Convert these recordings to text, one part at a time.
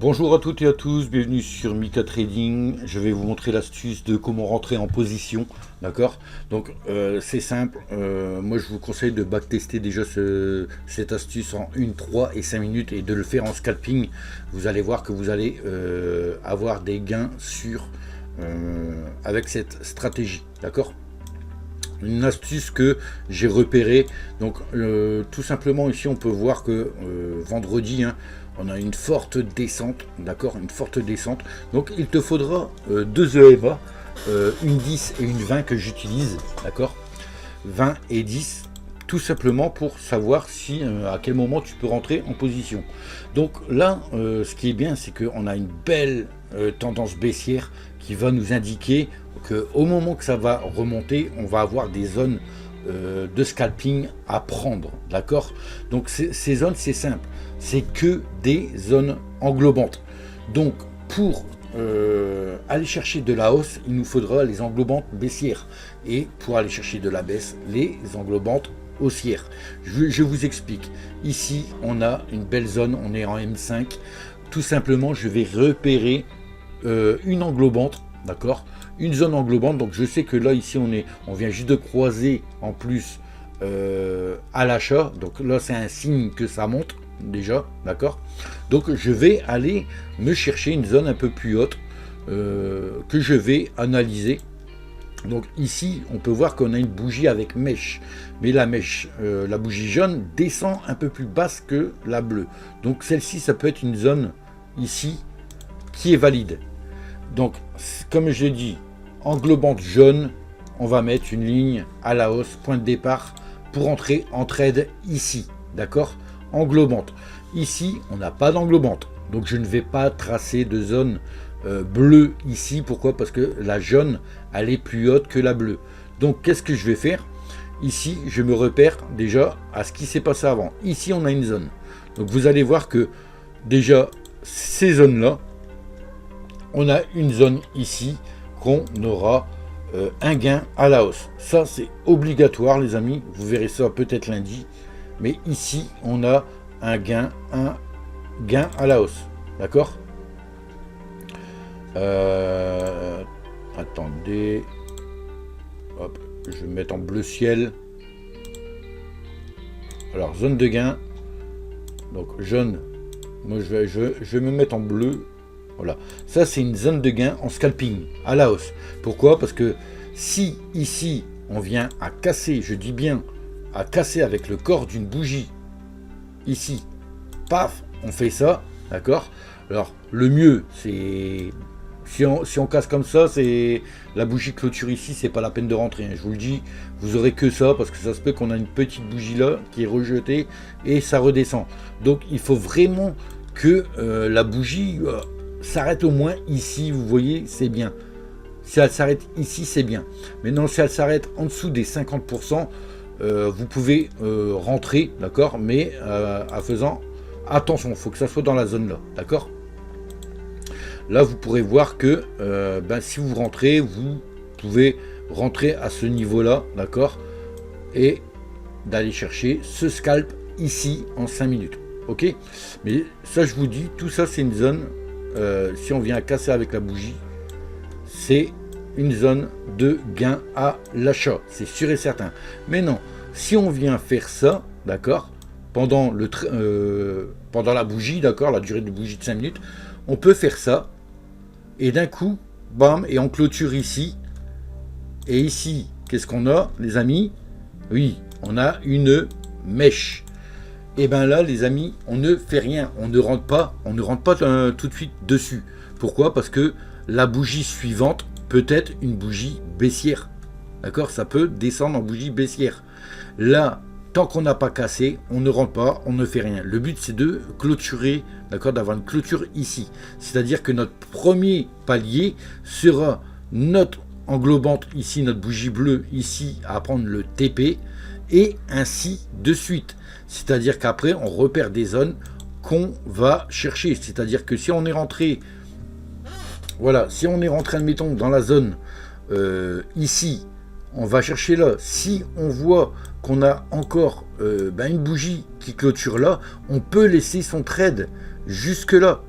Bonjour à toutes et à tous, bienvenue sur Mika Trading. Je vais vous montrer l'astuce de comment rentrer en position, d'accord. Donc c'est simple, moi je vous conseille de backtester déjà cette astuce en 1, 3 et 5 minutes et de le faire en scalping. Vous allez voir que vous allez avoir des gains sûrs avec cette stratégie, d'accord. Une astuce que j'ai repérée, donc tout simplement ici on peut voir que vendredi, on a une forte descente, d'accord, une forte descente. Donc il te faudra deux EMA, une 10 et une 20 que j'utilise, d'accord, 20 et 10, tout simplement pour savoir si à quel moment tu peux rentrer en position. Donc là, ce qui est bien, c'est qu'on a une belle tendance baissière qui va nous indiquer qu'au moment que ça va remonter, on va avoir des zones de scalping à prendre, d'accord. Donc ces zones, c'est simple, c'est que des zones englobantes. Donc pour aller chercher de la hausse, il nous faudra les englobantes baissières, et pour aller chercher de la baisse, les englobantes haussières. Je vous explique. Ici on a une belle zone, on est en M5. Tout simplement, je vais repérer une englobante, d'accord, une zone englobante. Donc je sais que là ici on vient juste de croiser en plus à l'achat, donc là c'est un signe que ça monte déjà, d'accord. Donc je vais aller me chercher une zone un peu plus haute que je vais analyser. Donc ici on peut voir qu'on a une bougie avec mèche, mais la mèche, la bougie jaune descend un peu plus basse que la bleue, donc celle-ci ça peut être une zone ici qui est valide. Donc comme je l'ai dit, englobante jaune, on va mettre une ligne à la hausse, point de départ pour entrer en trade ici, d'accord. Englobante, ici on n'a pas d'englobante, donc je ne vais pas tracer de zone bleue ici. Pourquoi? Parce que la jaune elle est plus haute que la bleue. Donc qu'est-ce que je vais faire ici? Je me repère déjà à ce qui s'est passé avant. Ici on a une zone, donc vous allez voir que déjà ces zones là, on a une zone ici qu'on aura un gain à la hausse. Ça c'est obligatoire les amis, vous verrez ça peut-être lundi, mais ici on a un gain à la hausse, d'accord. Attendez, hop, je vais me mettre en bleu ciel. Alors zone de gain, donc jaune, moi je vais me mettre en bleu. Voilà, ça c'est une zone de gain en scalping à la hausse. Pourquoi? Parce que si ici on vient à casser, je dis bien à casser avec le corps d'une bougie, ici, paf, on fait ça, d'accord. Alors le mieux c'est si on casse comme ça, c'est la bougie clôture ici, c'est pas la peine de rentrer, je vous le dis, vous aurez que ça, parce que ça se peut qu'on a une petite bougie là qui est rejetée et ça redescend. Donc il faut vraiment que la bougie s'arrête au moins ici, vous voyez, c'est bien. Si elle s'arrête ici, c'est bien. Maintenant, si elle s'arrête en dessous des 50%, vous pouvez rentrer, d'accord, mais en faisant attention, il faut que ça soit dans la zone là, d'accord. Là, vous pourrez voir que si vous rentrez, vous pouvez rentrer à ce niveau-là, d'accord, et d'aller chercher ce scalp ici en 5 minutes, ok. Mais ça, je vous dis, tout ça, c'est une zone. Si on vient à casser avec la bougie, c'est une zone de gain à l'achat, c'est sûr et certain. Mais non, si on vient faire ça, d'accord, pendant la bougie, d'accord, la durée de bougie de 5 minutes, on peut faire ça, et d'un coup, bam, et on clôture ici. Et ici, qu'est-ce qu'on a, les amis? Oui, on a une mèche. Et bien là, les amis, on ne fait rien, on ne rentre pas tout de suite dessus. Pourquoi? Parce que la bougie suivante peut être une bougie baissière, d'accord, ça peut descendre en bougie baissière. Là, tant qu'on n'a pas cassé, on ne rentre pas, on ne fait rien. Le but c'est de clôturer, d'accord, d'avoir une clôture ici. C'est-à-dire que notre premier palier sera notre englobante ici, notre bougie bleue ici à prendre le TP, et ainsi de suite. C'est-à-dire qu'après on repère des zones qu'on va chercher. C'est-à-dire que si on est rentré, voilà, si on est rentré, admettons, dans la zone ici, on va chercher là. Si on voit qu'on a encore une bougie qui clôture là, on peut laisser son trade jusque là.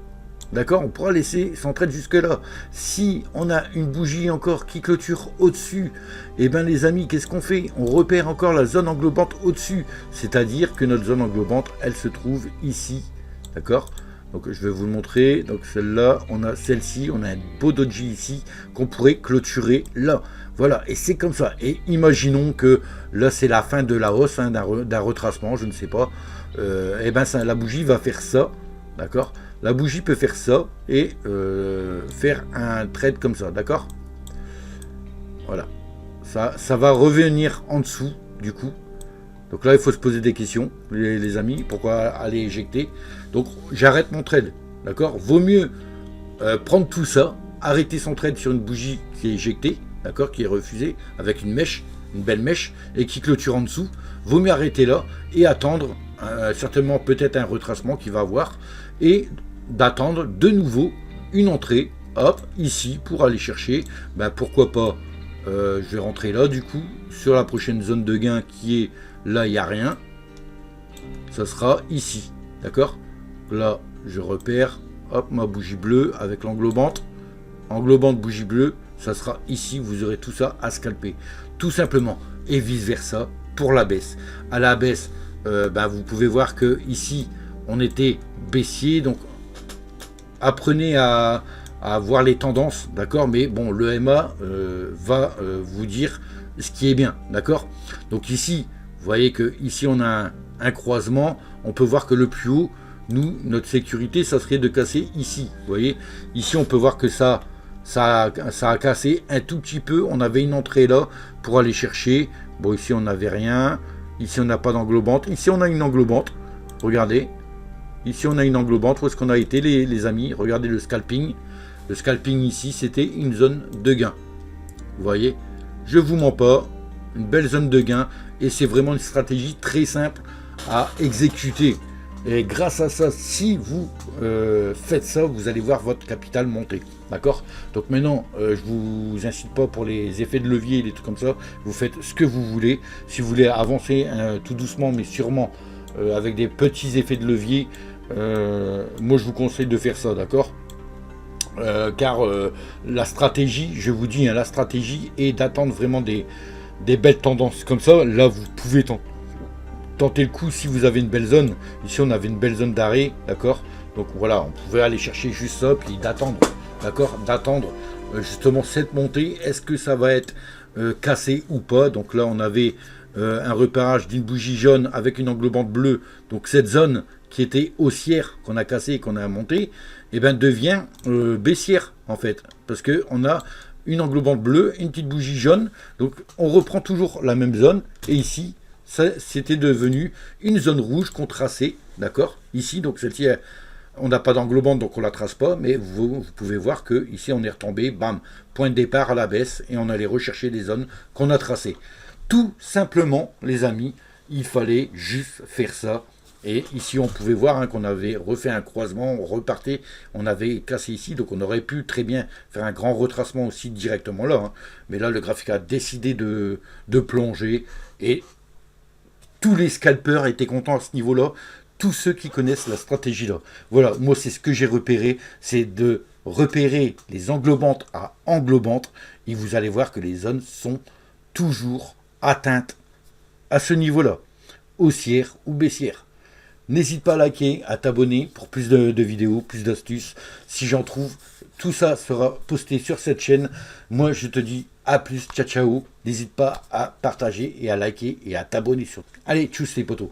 D'accord, on pourra laisser s'entraide jusque là. Si on a une bougie encore qui clôture au-dessus, et bien les amis, qu'est-ce qu'on fait? On repère encore la zone englobante au-dessus. C'est-à-dire que notre zone englobante, elle se trouve ici. D'accord? Donc je vais vous le montrer. Donc celle-là, on a celle-ci, on a un beau doji ici qu'on pourrait clôturer là. Voilà, et c'est comme ça. Et imaginons que là, c'est la fin de la hausse, hein, d'un retracement, je ne sais pas. Et bien la bougie va faire ça. D'accord? La bougie peut faire ça et faire un trade comme ça, d'accord? Voilà. Ça va revenir en dessous, du coup. Donc là, il faut se poser des questions, les amis. Pourquoi aller éjecter? Donc, j'arrête mon trade, d'accord? Vaut mieux prendre tout ça, arrêter son trade sur une bougie qui est éjectée, d'accord? Qui est refusée, avec une mèche, une belle mèche, et qui clôture en dessous. Vaut mieux arrêter là et attendre, certainement peut-être un retracement qu'il va avoir, et d'attendre de nouveau une entrée, hop, ici, pour aller chercher, ben pourquoi pas, je vais rentrer là du coup, sur la prochaine zone de gain qui est, là il n'y a rien, ça sera ici, d'accord? Là, je repère, hop, ma bougie bleue avec l'englobante, bougie bleue, ça sera ici, vous aurez tout ça à scalper, tout simplement, et vice versa pour la baisse. À la baisse, ben, vous pouvez voir que ici, on était baissier, donc apprenez à voir les tendances, d'accord, mais bon, le MA va vous dire ce qui est bien, d'accord. Donc ici, vous voyez que ici on a un croisement, on peut voir que le plus haut, nous, notre sécurité, ça serait de casser ici, vous voyez, ici on peut voir que ça a cassé un tout petit peu, on avait une entrée là pour aller chercher, bon ici on n'avait rien, ici on n'a pas d'englobante, ici on a une englobante, regardez. Ici, on a une englobante. Où est-ce qu'on a été, les amis? Regardez le scalping. Le scalping ici, c'était une zone de gain. Vous voyez? Je vous mens pas. Une belle zone de gain. Et c'est vraiment une stratégie très simple à exécuter. Et grâce à ça, si vous faites ça, vous allez voir votre capital monter. D'accord? Donc maintenant, je vous incite pas pour les effets de levier et des trucs comme ça. Vous faites ce que vous voulez. Si vous voulez avancer tout doucement, mais sûrement, avec des petits effets de levier, moi je vous conseille de faire ça, d'accord? Car la stratégie, je vous dis, hein, la stratégie est d'attendre vraiment des belles tendances comme ça. Là vous pouvez tenter le coup si vous avez une belle zone. Ici on avait une belle zone d'arrêt, d'accord? Donc voilà, on pouvait aller chercher juste ça, puis d'attendre, d'accord? D'attendre justement cette montée. Est-ce que ça va être cassé ou pas? Donc là on avait un repérage d'une bougie jaune avec une englobante bleue. Donc cette zone qui était haussière, qu'on a cassé et qu'on a monté, et ben devient baissière en fait. Parce qu'on a une englobante bleue, une petite bougie jaune. Donc on reprend toujours la même zone. Et ici, c'était devenu une zone rouge qu'on traçait. D'accord? Ici, donc celle-ci, on n'a pas d'englobante, donc on la trace pas. Mais vous pouvez voir que ici on est retombé, bam, point de départ à la baisse. Et on allait rechercher des zones qu'on a tracées. Tout simplement, les amis, il fallait juste faire ça. Et ici, on pouvait voir qu'on avait refait un croisement, on repartait, on avait cassé ici, donc on aurait pu très bien faire un grand retracement aussi directement là. Hein. Mais là, le graphique a décidé de plonger et tous les scalpers étaient contents à ce niveau-là, tous ceux qui connaissent la stratégie là. Voilà, moi, c'est ce que j'ai repéré, c'est de repérer les englobantes à englobantes et vous allez voir que les zones sont toujours atteintes à ce niveau-là, haussière ou baissière. N'hésite pas à liker, à t'abonner pour plus de vidéos, plus d'astuces. Si j'en trouve, tout ça sera posté sur cette chaîne. Moi, je te dis à plus, ciao ciao. N'hésite pas à partager et à liker et à t'abonner sur. Allez, tchuss les potos.